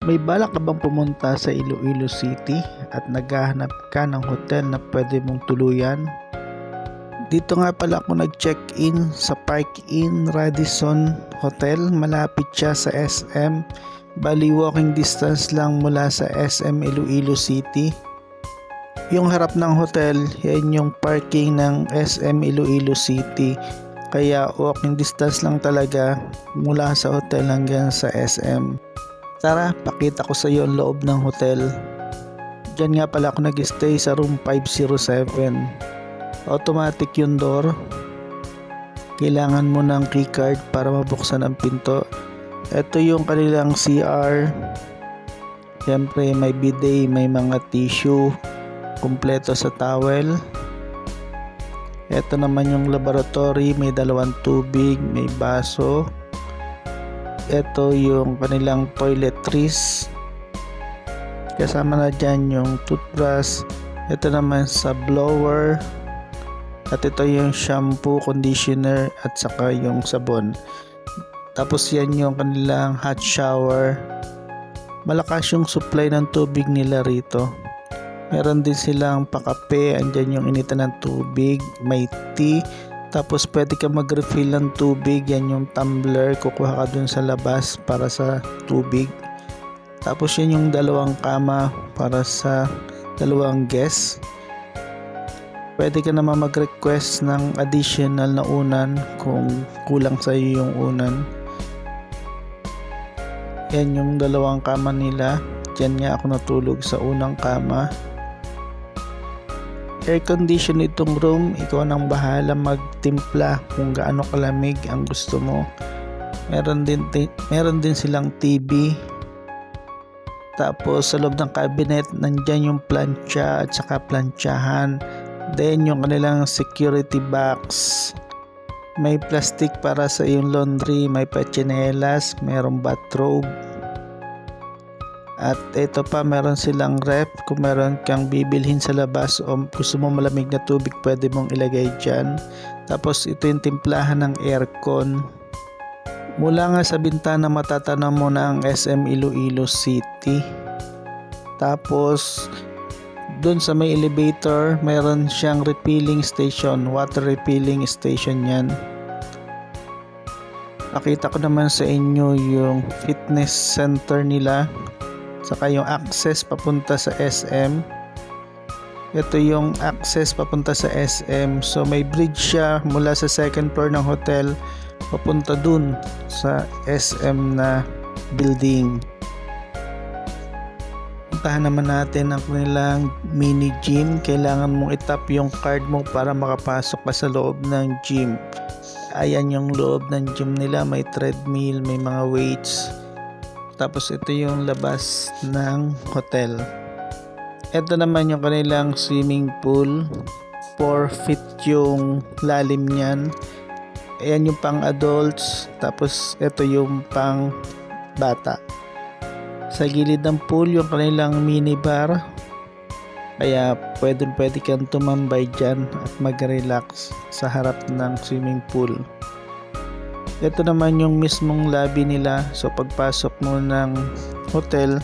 May balak ka bang pumunta sa Iloilo City at naghahanap ka ng hotel na pwede mong tuluyan? Dito nga pala ako nag-check-in sa Park Inn Radisson Hotel. Malapit siya sa SM. Bali walking distance lang mula sa SM Iloilo City. Yung harap ng hotel, yan yung parking ng SM Iloilo City. Kaya walking distance lang talaga mula sa hotel hanggang sa SM. Tara, pakita ko sa iyo ang loob ng hotel. Diyan nga pala ako nag-stay sa room 507. Automatic yung door. Kailangan mo ng keycard para mabuksan ang pinto. Ito yung kanilang CR. Siyempre may bidet, may mga tissue, kumpleto sa towel. Ito naman yung laboratory, may dalawang tubig, may baso. Ito yung kanilang toiletries. Kasama na dyan yung toothbrush. Ito naman sa blower. At ito yung shampoo, conditioner at saka yung sabon. Tapos yan yung kanilang hot shower. Malakas yung supply ng tubig nila rito. Meron din silang pakape. Andyan yung initan ng tubig. May tea. Tapos pwede ka mag-refill ng tubig. Yan yung tumbler. Kukuha ka dun sa labas para sa tubig. Tapos yan yung dalawang kama para sa dalawang guests. Pwede ka naman mag-request ng additional na unan kung kulang sa iyo yung unan. Yan yung dalawang kama nila. Diyan nga ako natulog sa unang kama. Air condition itong room, ikaw nang bahala magtimpla kung gaano kalamig ang gusto mo. Meron din silang TV. Tapos sa loob ng cabinet nandyan yung plancha at saka planchahan. Then yung kanilang security box. May plastic para sa iyong laundry, may pachinelas, mayroong bathrobe. At ito pa, meron silang ref. Kung meron kang bibilhin sa labas o gusto mo malamig na tubig, pwede mong ilagay dyan. Tapos ito yung timplahan ng aircon. Mula nga sa bintana matatanaw mo na ang SM Iloilo City. Tapos doon sa may elevator, meron siyang refilling station, water refilling station yan. Nakita ko naman sa inyo yung fitness center nila. Saka yung access papunta sa SM. Ito yung access papunta sa SM. So may bridge siya mula sa second floor ng hotel papunta dun sa SM na building. Puntahan naman natin ang kanilang mini gym. Kailangan mong itap yung card mo para makapasok ka sa loob ng gym. Ayan yung loob ng gym nila. May treadmill, may mga weights. Tapos ito yung labas ng hotel. Ito naman yung kanilang swimming pool. 4 feet yung lalim niyan. Ayan yung pang adults. Tapos ito yung pang bata. Sa gilid ng pool yung kanilang minibar. Kaya pwede kang tumambay dyan at mag-relax sa harap ng swimming pool. Ito naman yung mismong lobby nila. So pagpasok mo ng hotel,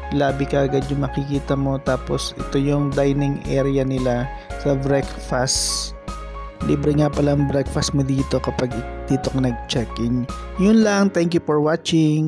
lobby ka agad yung makikita mo. Tapos ito yung dining area nila sa breakfast. Libre nga pala ang breakfast mo dito kapag dito ka nag-check-in. Yun lang. Thank you for watching.